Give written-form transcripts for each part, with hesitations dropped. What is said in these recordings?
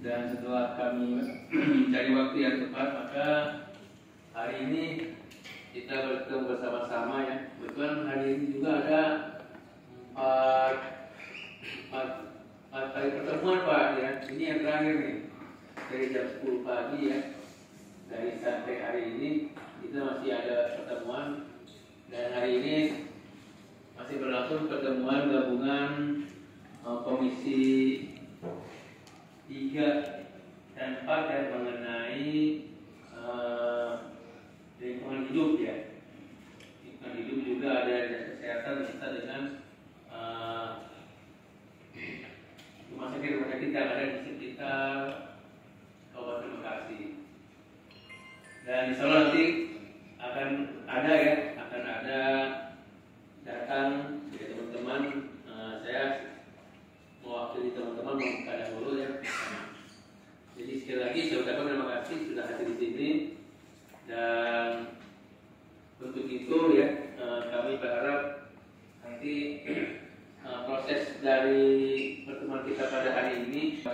Dan setelah kami mencari waktu yang tepat, maka hari ini kita bertemu bersama-sama ya. Kebetulan hari ini juga ada empat kali pertemuan Pak ya. Ini yang terakhir nih dari jam 10 pagi ya. Dari sampai hari ini kita masih ada pertemuan, dan hari ini masih berlangsung pertemuan gabungan komisi 3 dan 4 yang mengenai lingkungan hidup ya. Lingkungan hidup juga ada kesehatan kita dengan rumah sakit yang ada di sekitar Kabupaten Bekasi. Dan insya Allah nanti akan ada datang dari teman-teman. Saya mewakili teman-teman membuka dahulu ya. Jadi sekali lagi saya ucapkan terima kasih sudah hadir di sini, dan untuk itu ya kami berharap nanti proses dari pertemuan kita pada hari ini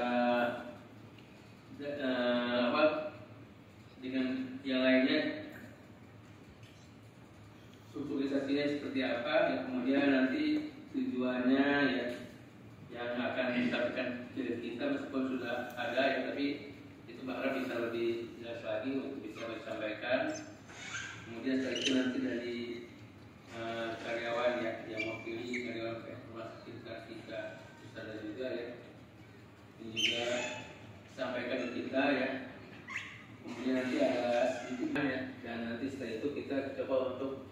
dengan yang lainnya strukturisasinya seperti apa ya, kemudian nanti tujuannya ya yang akan disampaikan ke kita meskipun sudah ada ya, tapi itu berharap bisa lebih jelas lagi untuk bisa disampaikan. Kemudian setelah itu nanti dari karyawan ya yang mewakili karyawan rumah sakit kita ada juga ya, ini juga sampaikan ke kita ya. Kemudian nanti ada sedikit ya, dan nanti setelah itu kita coba untuk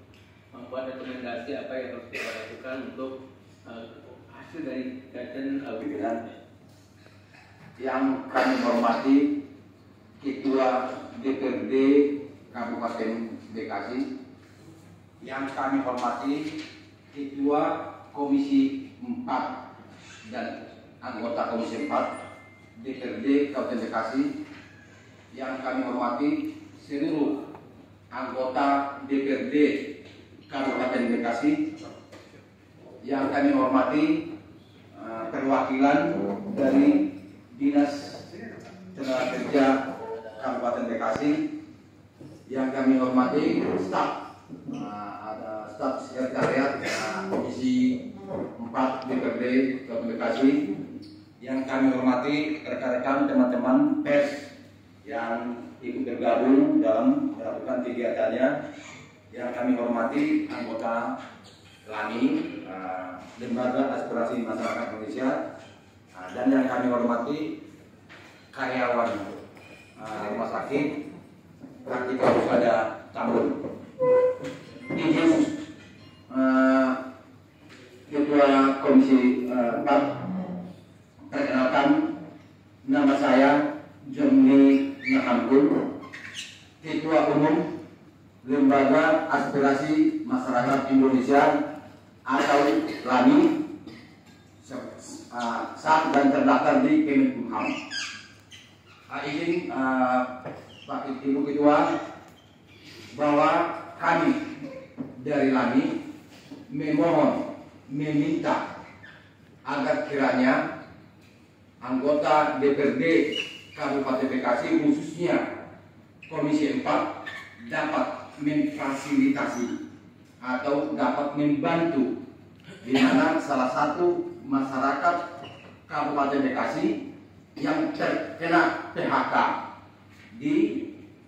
membuat rekomendasi apa yang harus kita lakukan untuk hasil dari kajian pimpinan. Yang kami hormati Ketua DPRD Kabupaten Bekasi, yang kami hormati Ketua Komisi 4 dan anggota Komisi 4 DPRD Kabupaten Bekasi, yang kami hormati seluruh anggota DPRD Kabupaten Bekasi, yang kami hormati perwakilan dari Dinas Tenaga Kerja Kabupaten Bekasi, yang kami hormati staf, ada staf sekretariat Komisi 4 DPRD Kabupaten Bekasi, yang kami hormati rekan-rekan teman-teman pers yang ikut bergabung dalam melakukan kegiatannya, yang kami hormati anggota LAMI, Lembaga Aspirasi Masyarakat Indonesia, dan yang kami hormati karyawan rumah sakit Kartika Husada Tambun. Izin Ketua Komisi 4, perkenalkan, nama saya Jomni Nahampun, Ketua Umum Lembaga Aspirasi Masyarakat Indonesia atau LAMI, sah dan terdaftar di Kemenkumham. Izin Pak Ibu Ketua bahwa kami dari LAMI meminta agar kiranya anggota DPRD Kabupaten Bekasi, khususnya Komisi 4, dapat memfasilitasi atau dapat membantu di mana salah satu masyarakat Kabupaten Bekasi yang terkena PHK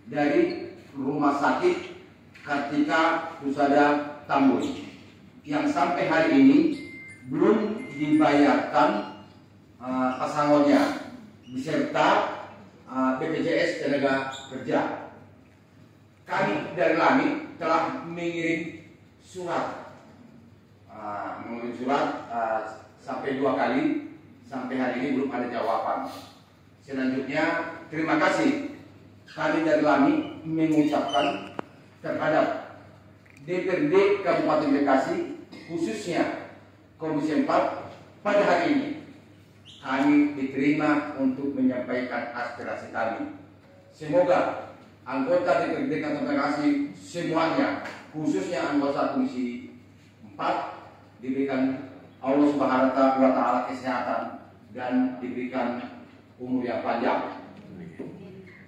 dari Rumah Sakit Kartika Husada Tambun, yang sampai hari ini belum dibayarkan pesangonnya beserta BPJS Tenaga Kerja. Kami dari LAMI telah mengirim surat, sampai 2 kali, sampai hari ini belum ada jawaban. Selanjutnya, terima kasih kami dari LAMI mengucapkan terhadap DPRD Kabupaten Bekasi, khususnya Komisi 4, pada hari ini kami diterima untuk menyampaikan aspirasi kami. Semoga anggota DPRD Kabupaten Bekasi semuanya, khususnya anggota Komisi 4, diberikan Allah Subhanahu wa Ta'ala kesehatan dan diberikan umur yang panjang.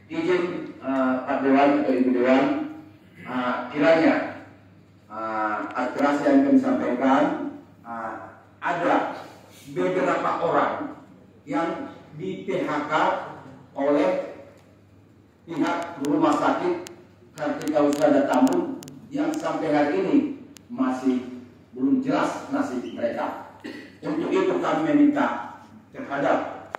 Izin Pak Dewan atau Ibu Dewan, kiranya aspirasi yang kami sampaikan, ada beberapa orang yang di PHK oleh pihak rumah sakit Kartika Husada Tambun yang sampai hari ini masih belum jelas nasib mereka. Untuk itu kami meminta terhadap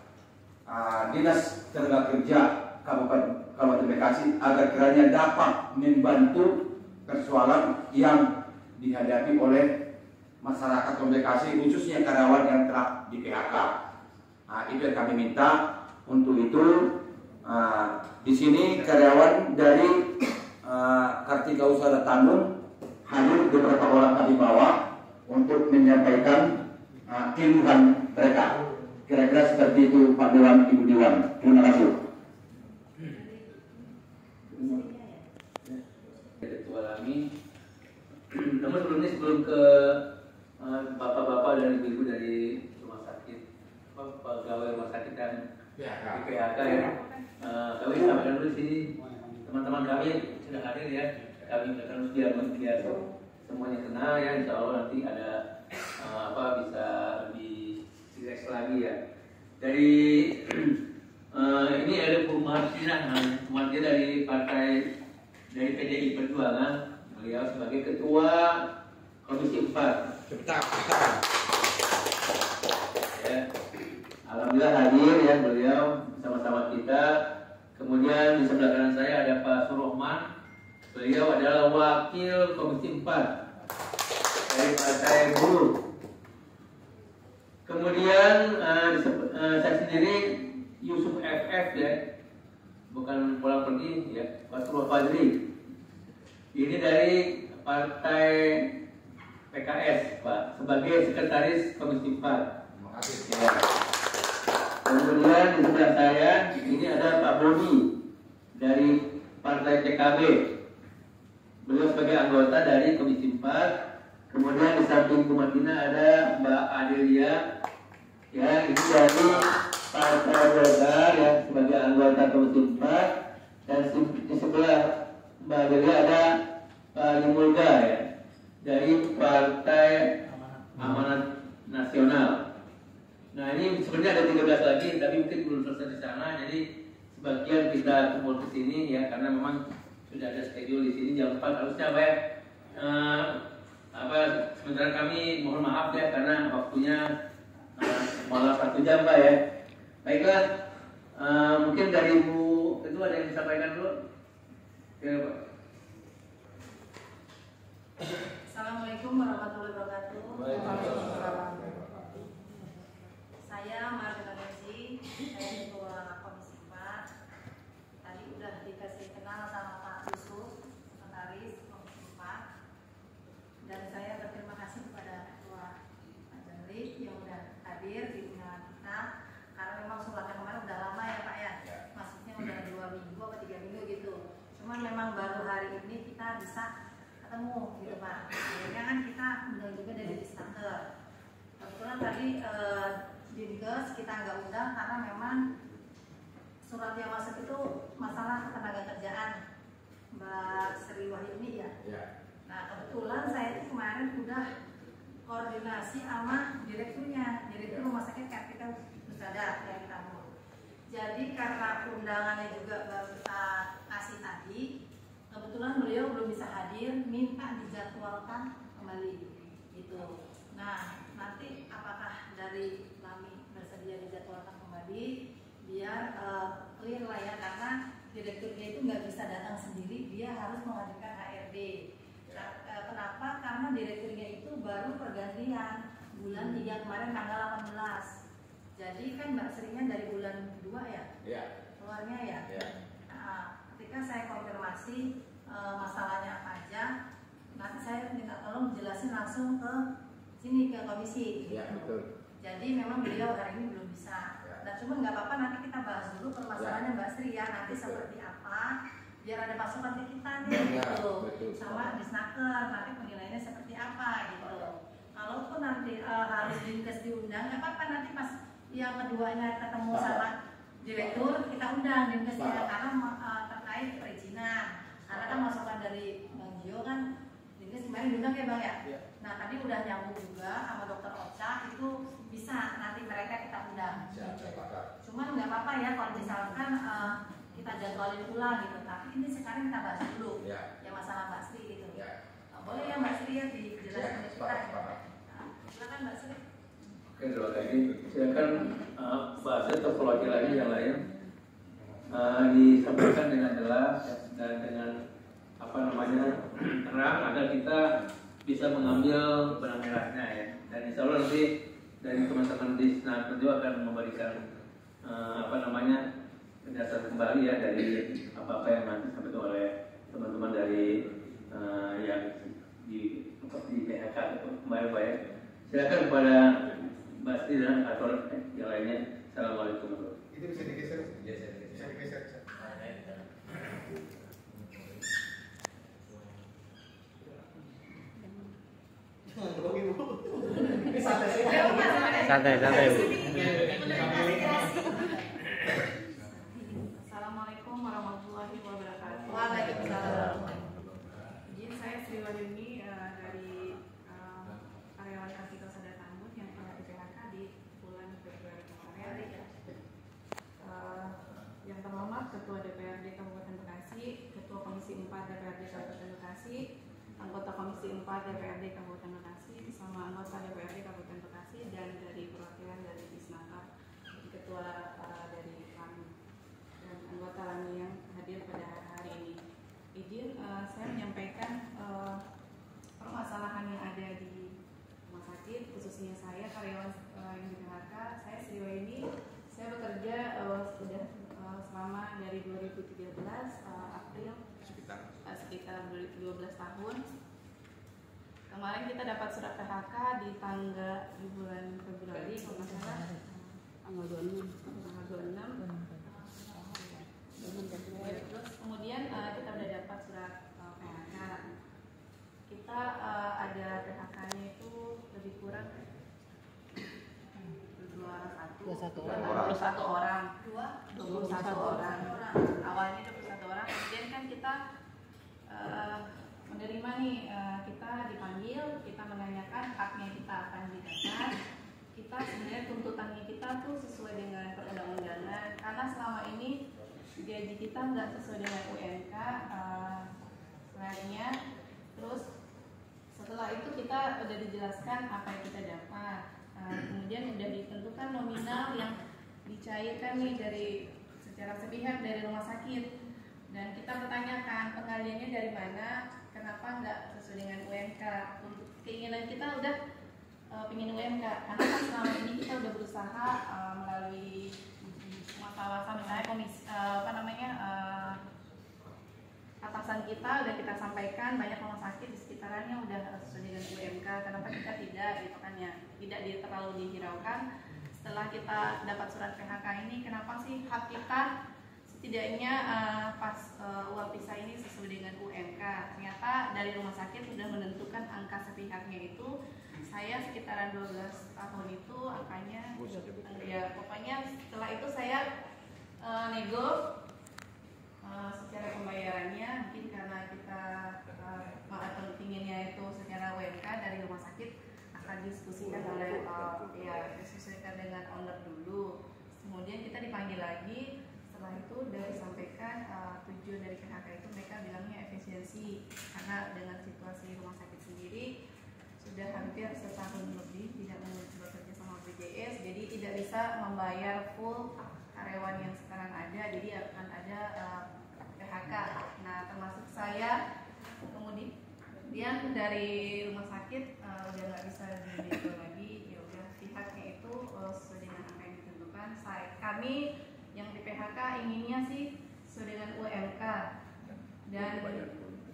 Dinas Tenaga Kerja Kabupaten Bekasi agar kiranya dapat membantu persoalan yang dihadapi oleh masyarakat Bekasi, khususnya karyawan yang telah di PHK. Itu yang kami minta. Untuk itu di sini karyawan dari Kartika Husada Tambun hadir beberapa orang kami bawa untuk menyampaikan keluhan mereka. Kira-kira seperti itu Pak Dewan, Ibu Dewan. Terima kasih. Ketua kami. Namun sebelum ke bapak-bapak dan ibu-ibu dari rumah sakit, pegawai rumah sakit dan di PHK ya. Kami sampaikan dulu sini teman-teman kami sudah hadir ya. Kami akan biar semuanya kenal ya. Insya Allah nanti ada bisa lebih rileks lagi ya. Dari ini ada perumahan teman-teman dari PDI Perjuangan, beliau sebagai ketua Komisi 4. Ya. Alhamdulillah hadir ya beliau bersama-sama kita. Kemudian di sebelah kanan saya ada Pak Surohman. Beliau adalah wakil Komisi 4 dari Partai Buruh. Kemudian saya sendiri Yusuf FF ya, bukan pulang pergi ya, Pak Surah Fadri. Ini dari Partai PKS Pak, sebagai Sekretaris Komisi 4. Terima kasih. Ya. Kemudian di sebelah saya ini ada Pak Boni dari Partai PKB. Beliau sebagai anggota dari Komisi 4. Kemudian di samping Bu Martina ada Mbak Adelia, ya ini dari Partai Golkar ya sebagai anggota Komisi 4. Dan di sebelah Mbak Adelia ada Pak Limulga ya dari Partai Amanat Nasional. Nah ini sebenarnya ada 13 lagi, tapi mungkin belum selesai di sana. Jadi sebagian kita kumpul ke sini ya karena memang sudah ada schedule di sini jam 4 harusnya Pak ya. Sementara kami mohon maaf ya karena waktunya malah 1 jam Pak ya. Baiklah, mungkin dari Ibu itu ada yang disampaikan dulu. Ya, Pak. Assalamualaikum warahmatullahi wabarakatuh. Saya Marta Nancy, saya ketua Komisi 4. Tadi udah dikasih kenal sama Pak Yusuf, Sekretaris Komisi 4. Dan saya berterima kasih kepada Ketua Pak Jendrik yang udah hadir di undangan kita. Karena memang suratnya kemarin udah lama ya Pak ya. Maksudnya udah 2 minggu atau 3 minggu gitu. Cuman memang baru hari ini kita bisa ketemu gitu Pak. Akhirnya kan kita undang juga dari Disnaker. Kebetulan tadi Dinkes kita nggak undang karena memang surat yang masuk itu masalah ketenaga kerjaan Mbak Sri Wahyuni ya. Nah kebetulan saya itu kemarin udah koordinasi sama direkturnya, direktur rumah sakit Kartika Husada yang kita mau. Jadi karena undangannya juga baru kita kasih tadi, kebetulan beliau belum bisa hadir, minta dijadwalkan kembali gitu. Nah nanti apakah dari kami bersedia dijadwalkan kembali biar clear lah ya, karena direkturnya itu nggak bisa datang sendiri, dia harus menghadirkan HRD. Kenapa? Karena direkturnya itu baru pergantian bulan 3 kemarin tanggal 18. Jadi kan Mbak Srinya dari bulan 2 ya? Iya. Keluarnya ya? Iya. Nah, ketika saya konfirmasi masalahnya apa aja, nanti saya minta tolong jelasin langsung ke sini ke komisi. Iya, betul. Jadi memang beliau hari ini belum bisa. Nah, cuma nggak apa-apa, nanti kita bahas dulu permasalahannya Mbak Sri ya, nanti seperti apa, biar ada masukan ke kita nih gitu. Sama Disnaker, nanti penilaiannya seperti apa gitu. Kalaupun nanti harus Dinkes diundang, nggak apa-apa, nanti pas yang keduanya ketemu sama direktur kita undang Dinkesnya karena terkait perizinan. Karena kan masukan dari Bang Gio kan Dinkes kemarin diundang ya Bang ya. Nah tadi udah nyambung juga sama Dokter Ocha, itu bisa nanti mereka kita undang. Cuman nggak apa-apa ya kalau misalkan kita jadwalin ulang gitu. Tapi ini sekarang kita bahas dulu yang masalah Mbak Sri gitu. Boleh ya Mbak Sri ya dijelaskan ke kita. Silakan Mbak Sri. Oke, terima kasih. Silakan bahasa atau perwakilan yang lain disampaikan dengan jelas dan dengan terang agar kita bisa mengambil benang merahnya ya. Dan insya Allah nanti dari teman-teman di Senator juga akan memberikan penjelasan kembali ya dari apa-apa yang nanti disampaikan oleh teman-teman dari yang di PHK atau kemarin Pak ya. Silakan kepada Mbak Sri dan atau yang lainnya. Assalamualaikum warahmatullahi wabarakatuh. Itu bisa digeser? Bisa digeser. Santai. Assalamualaikum warahmatullahi wabarakatuh. Waalaikumsalam. Izin saya Sri Wahyuni dari karyawan Kartika Sadar Tambun yang pernah di PHK di bulan Februari kemarin. Yang terhormat Ketua DPRD Kabupaten Bekasi, Ketua Komisi 4 DPRD Kabupaten Bekasi, anggota Komisi 4 DPRD Kabupaten Bekasi, sama anggota DPRD Kabupaten Bekasi, dan dari perwakilan dari Disnaker, Ketua dari kami dan anggota lainnya yang hadir pada hari ini. Izin saya menyampaikan permasalahan yang ada di rumah sakit, khususnya saya karyawan yang di PHK. Saya Sri Wahyuni, saya bekerja sudah selama dari 2013 April sekitar 12 tahun. Kemarin kita dapat surat PHK di bulan Februari kalau nggak salah tanggal 26. Terus kemudian kita udah dapat surat PHK. Kita ada PHK-nya itu lebih kurang 21 orang. Awalnya 21 orang. Kemudian kan kita menerima nih, kita dipanggil, kita menanyakan haknya kita akan didapat. Kita sebenarnya tuntutannya kita tuh sesuai dengan perundang-undangan, karena selama ini gaji kita nggak sesuai dengan UMK sebenarnya. Terus setelah itu kita udah dijelaskan apa yang kita dapat. Kemudian udah ditentukan nominal yang dicairkan nih dari secara sepihak dari rumah sakit, dan kita bertanyakan pengaliannya dari mana, kenapa nggak sesuai dengan UMK. Untuk keinginan kita udah pingin UMK, karena kan selama ini kita udah berusaha melalui masa-masa misalnya atasan kita udah kita sampaikan, banyak rumah sakit di sekitarannya udah sesuai dengan UMK, kenapa kita tidak gitu kan ya, tidak terlalu dihiraukan. Setelah kita dapat surat PHK ini, kenapa sih hak kita setidaknya pas uang pisah ini sesuai dengan UMK. Ternyata dari rumah sakit sudah menentukan angka sepihaknya itu, saya sekitaran 12 tahun itu angkanya ya, pokoknya setelah itu saya nego secara pembayarannya, mungkin karena kita pinginnya itu secara UMK dari rumah sakit akan diskusikan oleh ya disesuaikan dengan owner dulu. Kemudian kita dipanggil lagi, setelah itu udah disampaikan tujuan dari PHK itu mereka bilangnya efisiensi, karena dengan situasi rumah sakit sendiri sudah hampir setahun lebih tidak bekerja sama BPJS, jadi tidak bisa membayar full karyawan yang sekarang ada, jadi akan ada PHK. Nah termasuk saya. Kemudian dari rumah sakit udah nggak bisa dijual lagi, ya udah pihaknya itu sesuai dengan angka yang ditentukan. Kami yang di PHK inginnya sih sesuai dengan UMK dan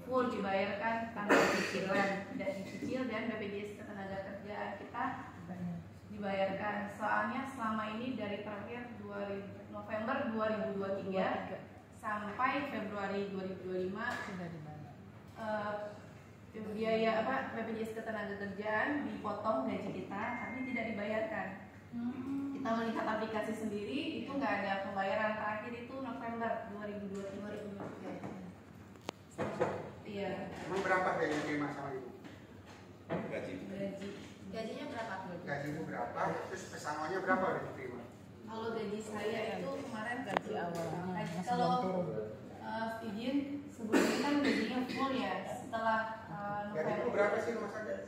full dibayarkan tanpa cicilan, tidak dicicil, dan BPJS Ketenagakerjaan kita dibayarkan. Soalnya selama ini dari terakhir November 2023 sampai Februari 2025 biaya BPJS Ketenagakerjaan dipotong gaji kita, tapi tidak dibayarkan. Kita melihat aplikasi sendiri itu nggak ada pembayaran terakhir itu November 2023. Iya. Emang berapa yang diterima sama ibu? Gaji. Gajinya berapa? Gaji ibu berapa? Terus pesangonnya berapa yang diterima? Kalau gaji saya itu kemarin Gaji awalnya kalau izin sebelumnya kan gajinya full ya, setelah Gaji ibu November. berapa sih rumah sakit?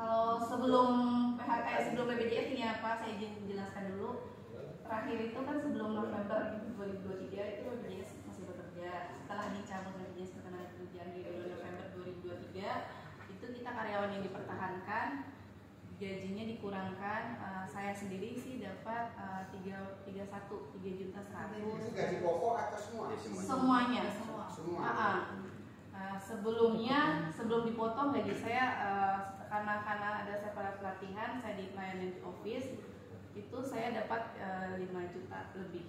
Kalau sebelum PHK, sebelum BPJS ini apa, saya izin menjelaskan dulu. Terakhir itu kan sebelum November 2023 itu BPJS masih bekerja. Setelah dicabut BPJS ketenagakerjaan di bulan November 2023, itu kita karyawan yang dipertahankan, gajinya dikurangkan. Saya sendiri sih dapat 3,1 Itu juta. gaji pokok atau semua? Semuanya. Semua. Sebelum dipotong gaji saya karena ada saya pelatihan, saya di pelayanan di office itu saya dapat 5 juta lebih.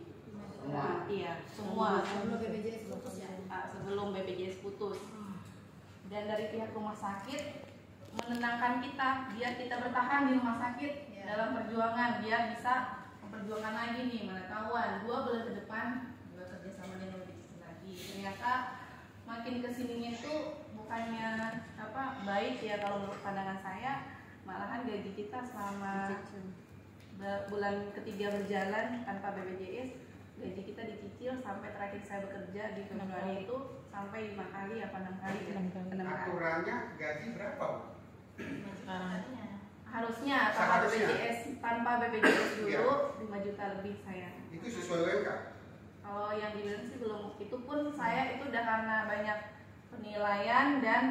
Semua? Iya, semua. Sebelum BPJS putus ya? Sebelum BPJS putus. Dan dari pihak rumah sakit menenangkan kita biar kita bertahan di rumah sakit dalam perjuangan, biar bisa memperjuangkan lagi nih, mana tahuan 2 bulan ke depan juga kerjasama dengan BPJS lagi. Ternyata makin kesininya itu bukannya baik ya kalau menurut pandangan saya, malahan gaji kita selama bulan ketiga berjalan tanpa BPJS, gaji kita dicicil sampai terakhir saya bekerja di Februari itu sampai 5 kali apa 6 kali ya? 6 kali. Aturannya gaji berapa? Harusnya Seharusnya. tanpa BPJS dulu 5 juta lebih saya. Itu sesuai UMK? Kalau yang dibilang sih belum, itu pun saya itu udah karena banyak penilaian dan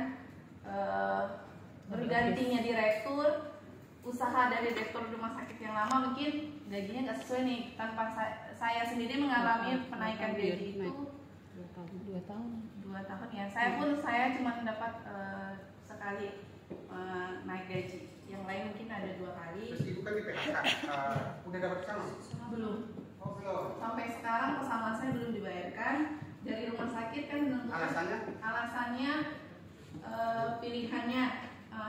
bergantinya direktur, usaha dari direktur rumah sakit yang lama mungkin gajinya nggak sesuai nih. Tanpa saya sendiri mengalami penaikan gaji itu 2 tahun. 2 tahun ya. Saya cuma dapat sekali naik gaji. Yang lain mungkin ada 2 kali. Terus ibu kan di PHK, udah dapat pesangon? Belum. Oh belum. Sampai sekarang pesangon saya belum dibayarkan. Dari rumah sakit kan menentukan alasannya pilihannya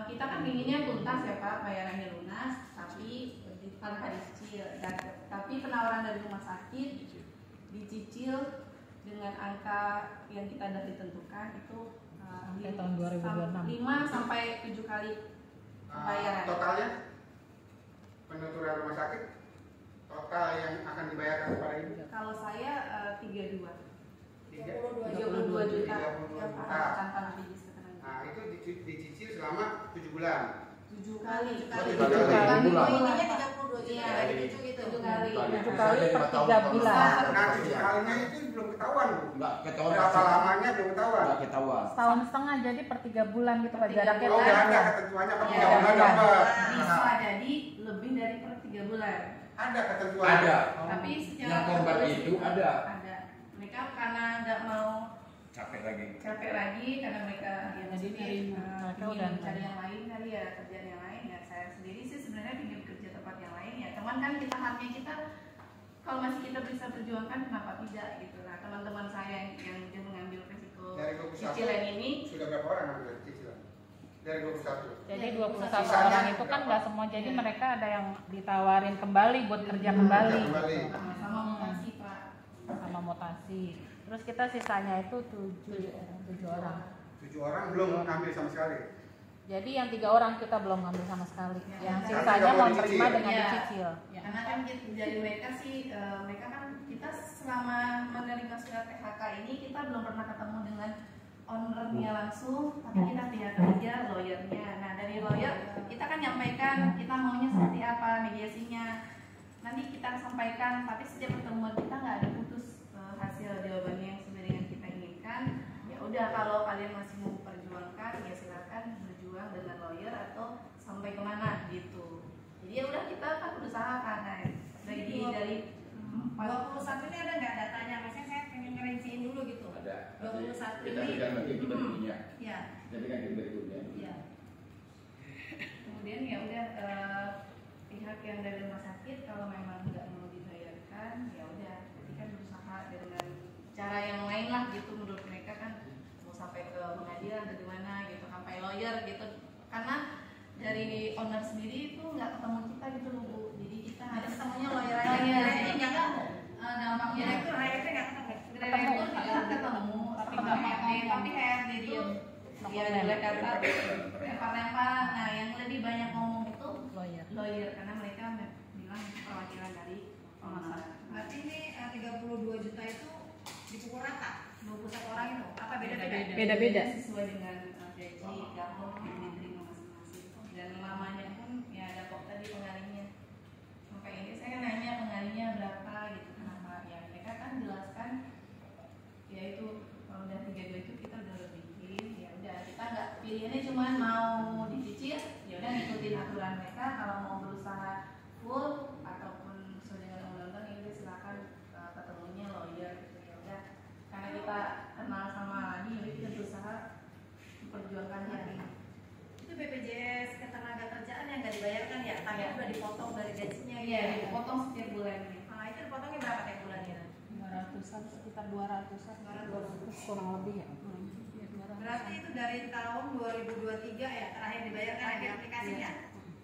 kita kan inginnya tuntas ya Pak, bayarannya lunas, tapi tanpa dicicil. Tapi penawaran dari rumah sakit dicicil dengan angka yang kita sudah ditentukan itu Sampai tahun 2026. 5 sampai 7 kali bayaran. Totalnya penuturan rumah sakit, total yang akan dibayarkan kepada ibu? Kalau saya 32 32 juta 32 yang juta. tanpa BPJS ketenagakerjaan. Nah itu dicicil selama 7 bulan. 7 kali. 7 kali. Oh, ininya 32 juta Iya, dari 7 gitu. 7 kali. 7 kali per 3 bulan. Nah 7 kalinya itu belum ketahuan Bu. Enggak ketahuan. Berapa lamanya belum ketahuan. Enggak ketahuan. Setahun setengah jadi per 3 bulan gitu Pak, jaraknya Oh nggak ada panjang. ketentuannya per Iya, 3 bulan iya. dapat. Bisa jadi lebih dari per 3 bulan. Ada ketentuan. Ada. Tapi secara Yang korban tertulis itu ada. Ada. Mereka karena nggak mau Capek lagi. capek lagi karena mereka ya Jadi ingin mereka udah mencari yang lain kali ya, kerjaan yang lain ya. Saya sendiri sih sebenarnya ingin kerja tempat yang lain ya. Cuman kan kita haknya kita kalau masih kita bisa perjuangkan kenapa tidak gitu. Nah teman-teman saya yang dia mengambil resiko Dari 21 cicilan ini sudah berapa orang ambil cicilan? Dari 21. Jadi Iya, 21 sisanya orang itu kan berapa? nggak semua, jadi Iya. mereka ada yang ditawarin kembali buat kerja kembali Kerja kembali. gitu. sama mutasi Pak. Sama mutasi. Terus kita sisanya itu 7 orang. 7 orang belum ngambil sama sekali. Jadi yang 3 orang kita belum ngambil sama sekali. Ya, Yang tapi sisanya nggak mau mau terima dicicil. dengan Iya. dicicil. Karena kan dari mereka sih, mereka kan kita selama menerima surat PHK ini kita belum pernah ketemu dengan ownernya langsung, tapi kita lihat aja lawyernya. Nah dari lawyer kita kan nyampaikan kita maunya seperti apa mediasinya. Nanti kita sampaikan, tapi setiap pertemuan kita nggak ada putus hasil jawabannya yang sesuai dengan kita inginkan. Ya udah kalau kalian masih mau perjuangkan ya silakan berjuang dengan lawyer atau sampai kemana gitu. Jadi ya udah kita kan berusaha kan dari 21 ini ada nggak datanya? Maksudnya saya pengen ngerinciin dulu gitu. Ada. 21 Kita ini. berikan nanti berikutnya. Ya, Jadi kan berikutnya. ya. kemudian ya udah pihak yang dari rumah sakit kalau memang nggak mau dibayarkan ya udah berarti kan berusaha dengan cara yang lain lah gitu menurut mereka kan mau sampai ke pengadilan atau gimana gitu sampai lawyer gitu karena dari owner sendiri itu nggak ketemu kita gitu loh Bu, jadi kita harus itu ya oleh kata lempar-lempar. Nah yang lebih banyak ngomong itu lawyer karena mereka bilang perwakilan dari pemasaran. Berarti ini 32 juta itu dipukul rata 21 orang itu apa beda-beda? Beda-beda. Sesuai dengan gaji gabung yang diterima masing-masing. Dan lamanya pun ya ada kok tadi pengalinya. Makanya ini saya nanya pengalinya berapa gitu, kenapa ya mereka kan jelaskan yaitu kalau udah 32 itu kita udah lebihin, ya udah kita nggak pilihannya cuma mau dicicil, ya udah ngikutin aturan mereka. Kalau mau berusaha full ataupun sesuai dengan undang-undang ya udah silakan ketemunya lawyer gitu, ya udah karena kita kenal sama lagi jadi kita berusaha memperjuangkan hati. Itu BPJS ketenagakerjaan yang nggak dibayarkan ya? Tapi udah dipotong dari gajinya gitu. Iya, dipotong setiap bulannya. Nah itu dipotongnya berapa tiap bulannya? 200-an, sekitar 200-an, 200 kurang lebih ya. Berarti itu dari tahun 2023 ya terakhir dibayarkan di aplikasinya?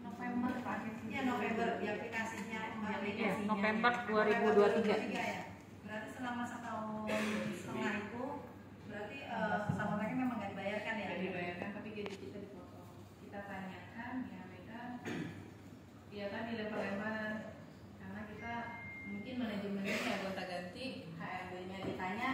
November Pak. Iya November di aplikasinya. Iya, November 2023. Ya. Berarti selama setahun setengah itu berarti sama mereka memang nggak dibayarkan ya? Nggak dibayarkan tapi gaji kita dipotong. Kita tanyakan ya mereka ya kan dilempar-lempar karena kita mungkin manajemennya ya gonta ganti, HRD-nya ditanya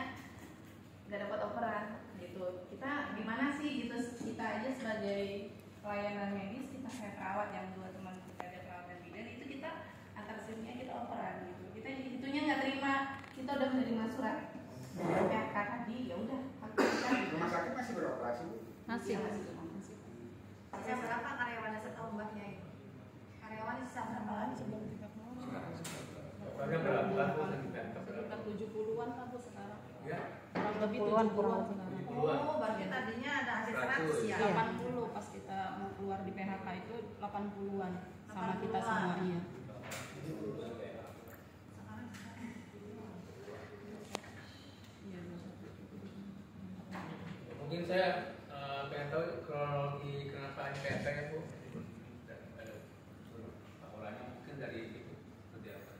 nggak dapat operan gitu. Kita gimana sih gitu, kita aja sebagai pelayanan medis kita kayak perawat yang dua teman kita ada perawatan bidan itu kita antar shiftnya kita operan gitu. Kita itunya nggak terima, kita udah menerima surat PHK tadi ya udah kita Rumah sakit masih beroperasi Bu? Masih. Sisa berapa karyawannya setahun mbaknya itu? Karyawannya sisa berapa? Sebelum 30. Ada berapa Bu? Sekitar 70-an kan Bu sekarang. Ya. Kurang lebih 70-an kurang sekarang. Oh, berarti tadinya ada hampir 100 ya? 80 pas kita mau keluar di PHK itu 80-an sama kita semua iya. Mungkin saya pengen tahu kronologi kenapa ini PHK ya Bu? Ada laporannya mungkin dari itu seperti apa?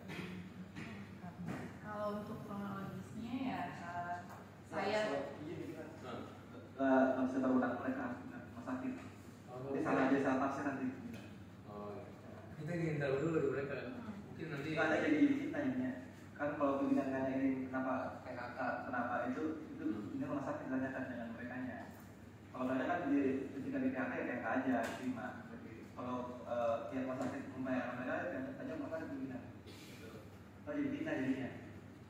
kalau untuk kronologisnya ya saya nggak bisa terundang mereka rumah sakit. Di sana desa pasien nanti. Oh, kita ingin tahu dulu dari mereka. Mungkin nanti Nggak ada jadi kita ini. Kan kalau pimpinan nanya ini kenapa PKK, kenapa itu ini rumah sakit tanyakan dengan mereka nya. Kalau mereka kan ketika di PKK ya PKK aja terima. Kalau pihak rumah sakit membayar mereka yang aja maka pimpinan. Kalau jadi kita jadinya.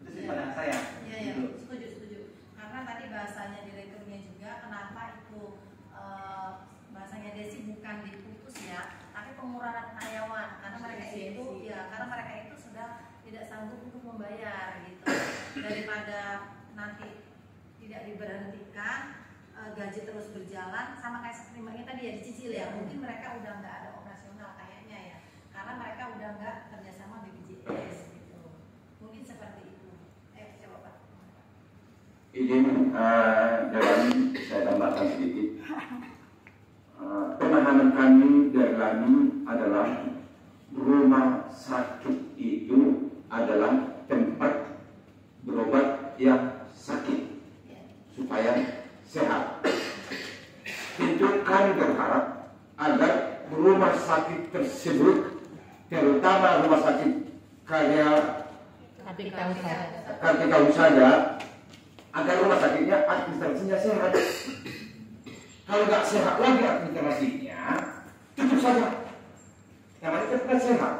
Itu sih pandang saya. Iya, iya, setuju. Karena tadi bahasanya direkturnya juga kenapa itu bahasanya Desi bukan diputus ya, tapi pengurangan karyawan karena mereka itu ya karena mereka itu sudah tidak sanggup untuk membayar gitu. Daripada nanti tidak diberhentikan gaji terus berjalan sama kayak seperti mbaknya tadi ya dicicil ya, mungkin mereka udah nggak ada operasional kayaknya ya karena mereka udah nggak kerjasama BPJS gitu, mungkin seperti itu. Coba Pak. Izin Dewan saya tambahkan sedikit. Pemahaman kami dari kami adalah rumah sakit itu adalah tempat berobat yang sakit supaya sehat. Tentu kami berharap agar rumah sakit tersebut, terutama rumah sakit Kartika Husada, agar rumah sakitnya administrasinya sehat. Kalau nggak sehat lagi administrasinya, tutup saja. Namanya kan sehat.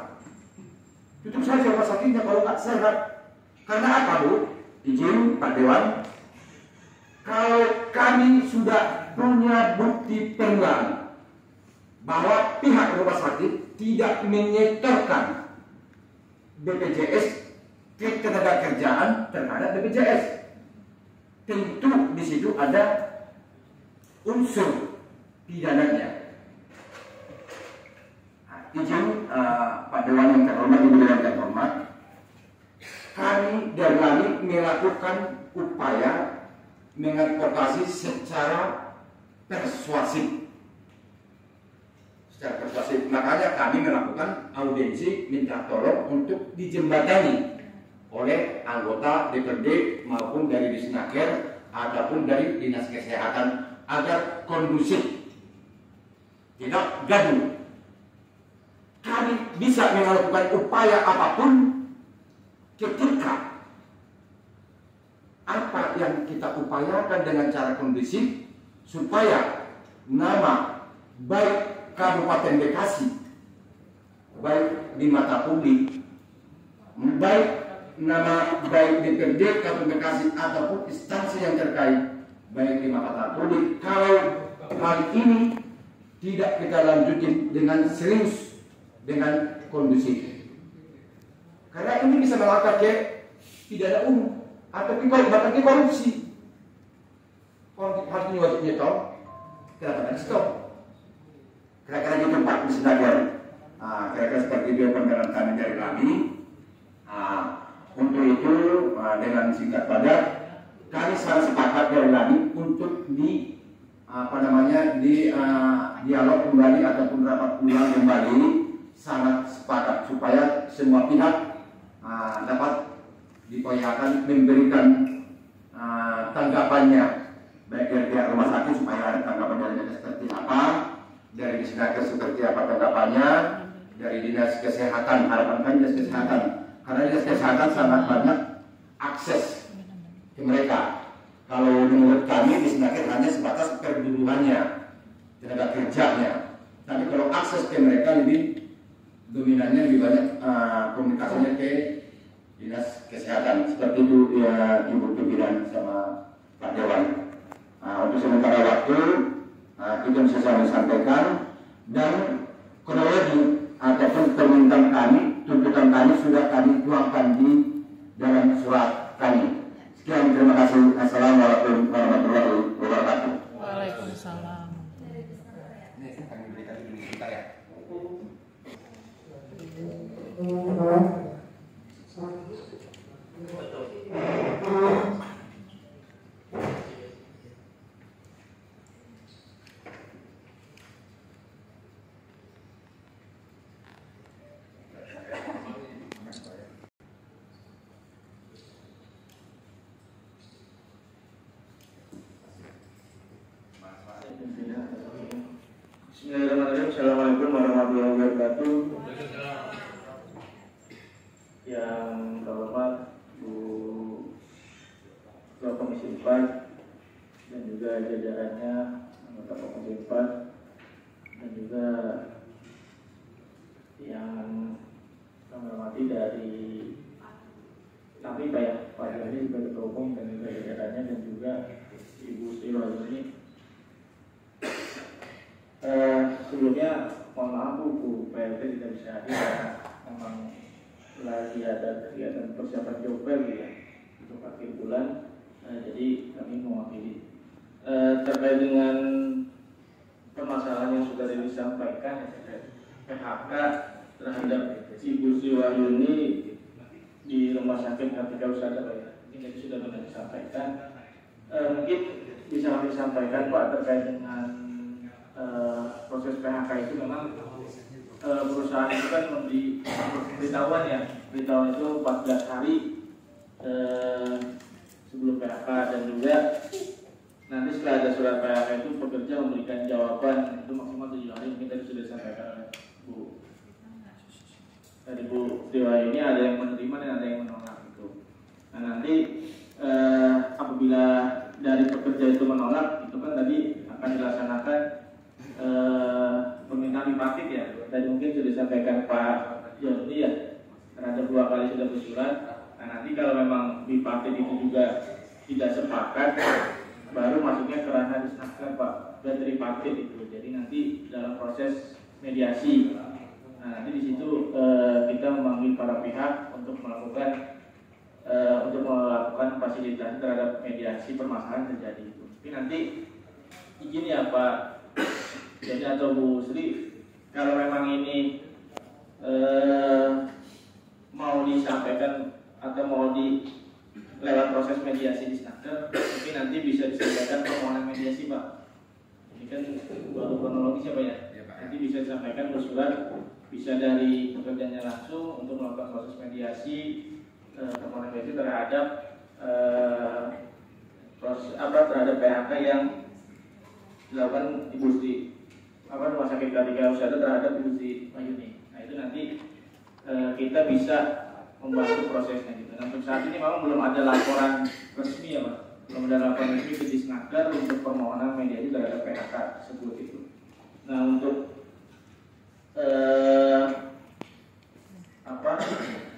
Tutup saja rumah sakitnya kalau nggak sehat. Karena apa Bu? Izin Pak Dewan. Kalau kami sudah punya bukti penggal bahwa pihak rumah sakit tidak menyetorkan BPJS ketenagakerjaan terhadap BPJS, tentu di situ ada unsur pidananya. Izin Pak Dewan yang terhormat, Ibu Dewan yang terhormat, kami dari kami melakukan upaya mengadvokasi secara persuasif. Makanya kami melakukan audiensi minta tolong untuk dijembatani oleh anggota DPRD maupun dari Disnaker ataupun dari Dinas Kesehatan agar kondusif, tidak gaduh. Kami bisa melakukan upaya apapun ketika apa yang kita upayakan dengan cara kondusif supaya nama baik Kabupaten Bekasi, baik di mata publik, baik nama baik DPRD Kabupaten Bekasi ataupun instansi yang terkait, baik di mata publik, kalau hal ini tidak kita lanjutin dengan serius, dengan kondusif, karena ini bisa melangkah ke pidana umum atau bahkan ke korupsi. Kalau harus wajibnya tahu, kenapa tidak stop? Kira-kira gitu Pak Misnagar. Kira-kira seperti itu pandangan kami dari kami. Untuk itu dengan singkat padat, kami sangat sepakat dari kami untuk di dialog kembali ataupun rapat ulang kembali, sangat sepakat supaya semua pihak dapat diupayakan memberikan tanggapannya, baik dari pihak rumah sakit supaya ada tanggapan dari seperti apa, dari Disnaker seperti apa tanggapannya, dari dinas kesehatan, harapan kami dinas kesehatan, karena dinas kesehatan sangat banyak akses ke mereka. Kalau menurut kami Disnaker hanya sebatas perburuannya, tenaga kerjanya, tapi kalau akses ke mereka lebih dominannya lebih banyak komunikasinya ke dinas kesehatan. Seperti itu ya Ibu Pimpinan sama Pak Dewan. Untuk sementara waktu itu yang saya sampaikan, dan kronologi ataupun permintaan kami, tuntutan kami sudah kami tuangkan di dalam surat kami. Sekian, terima kasih. Assalamualaikum warahmatullahi wabarakatuh. Waalaikumsalam. Ini kami berikan dulu sebentar ya. Bismillahirrahmanirrahim. Assalamualaikum warahmatullahi wabarakatuh. Yang terhormat Bu Ketua Komisi 4 dan juga jajarannya, anggota Komisi 4, dan juga yang kami hormati dari kami Pak Jani sebagai Ketua Umum dan juga jajarannya, dan juga Ibu Sri Wahyuni. Sebelumnya mohon maaf Bu PLT tidak bisa hadir karena memang lagi ada kegiatan persiapan jobel ya untuk akhir bulan, jadi kami mewakili terkait dengan permasalahan yang sudah disampaikan terkait PHK terhadap Ibu Sri Wahyuni di Rumah Sakit Kartika Husada Pak ya. Ini sudah benar disampaikan. Mungkin bisa kami sampaikan Pak terkait dengan proses PHK itu memang perusahaan itu kan memberi beritahuan ya, beritahuan itu 14 hari sebelum PHK, dan juga nanti setelah ada surat PHK itu pekerja memberikan jawaban itu maksimal 7 hari. Mungkin tadi sudah disampaikan oleh Bu Dewa ini, ada yang menerima dan ada yang menolak itu. Nah nanti apabila dari pekerja itu menolak, itu kan tadi akan dilaksanakan permintaan bipartit ya. Tadi mungkin sudah disampaikan Pak Joni ya, terhadap 2 kali sudah bersurat. Nah nanti kalau memang bipartit itu juga tidak sepakat, baru masuknya ke ranah Disnaker Pak, dan tripartit itu. Jadi nanti dalam proses mediasi, nah nanti di situ kita memanggil para pihak untuk melakukan fasilitasi terhadap mediasi permasalahan terjadi itu. Tapi nanti izin ya Pak Jadi atau Bu Sri, kalau memang ini mau disampaikan atau mau lewat proses mediasi di Disnaker, mungkin nanti bisa disampaikan permohonan mediasi Pak. Ini kan baru kronologisnya Pak ya. Nanti bisa disampaikan bersurat, bisa dari pekerjanya langsung untuk melakukan proses mediasi, permohonan mediasi terhadap terhadap PHK yang dilakukan Ibu Sri Rumah Sakit Kartika Husada terhadap Ibu Sri Wahyuni. Nah itu nanti kita bisa membantu prosesnya gitu. Nah untuk saat ini memang belum ada laporan resmi ya Pak, belum ada laporan resmi ke Disnaker untuk permohonan mediasi terhadap PHK tersebut itu. Nah untuk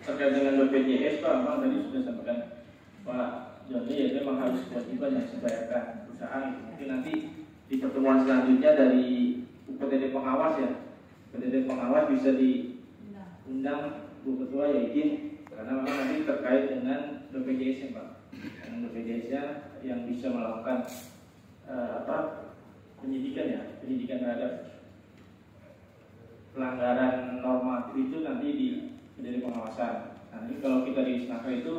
terkait dengan BPJS Pak, memang tadi sudah sampaikan Pak Joni ya, memang harus kewajiban yang dibayarkan perusahaan itu. Mungkin nanti di pertemuan selanjutnya dari UPTD pengawas ya, UPTD pengawas bisa diundang Bu Ketua ya izin, karena memang nanti terkait dengan BPJS ya Pak, dengan BPJS yang bisa melakukan penyidikan terhadap pelanggaran normatif itu nanti dari pengawasan. Nanti kalau kita di Disnaker itu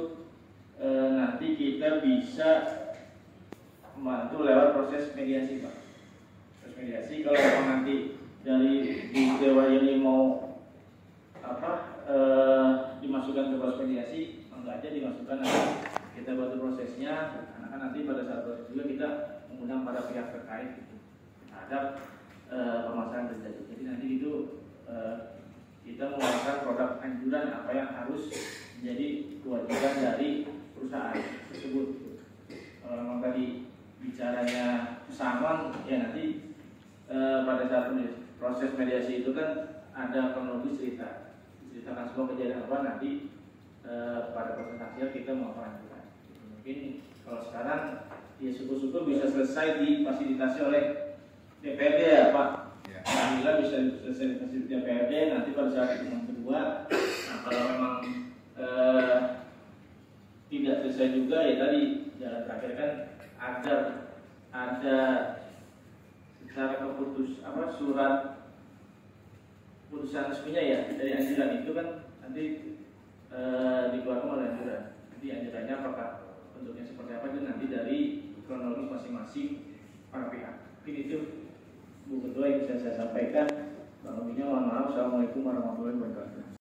nanti kita bisa membantu lewat proses mediasi Pak. Proses mediasi kalau nanti dari Dewa ini mau dimasukkan ke proses mediasi, enggak aja dimasukkan, nanti kita bantu prosesnya. Karena kan nanti pada saat proses juga kita mengundang para pihak terkait gitu, terhadap permasalahan terjadi. Jadi nanti itu kita mengeluarkan produk anjuran apa yang harus menjadi kewajiban dari perusahaan tersebut. Kalau memang tadi bicaranya pesangon, ya nanti pada saat proses mediasi itu kan ada kronologis ceritakan semua kejadian apa, nanti pada proses hasil kita melakukan anjuran. Mungkin kalau sekarang ya syukur-syukur bisa selesai difasilitasi oleh DPRD ya Pak. Alhamdulillah bisa selesai di DPRD. Nanti pada saat pertemuan kedua, nah kalau memang tidak selesai juga ya tadi jalan terakhir kan ada secara surat putusan resminya ya dari anjuran itu kan nanti dikeluarkan oleh anjuran. Nanti anjurannya apakah bentuknya seperti apa itu nanti dari kronologis masing-masing para pihak. Mungkin itu Bu Ketua yang bisa saya sampaikan. Mohon maaf. Assalamualaikum warahmatullahi wabarakatuh.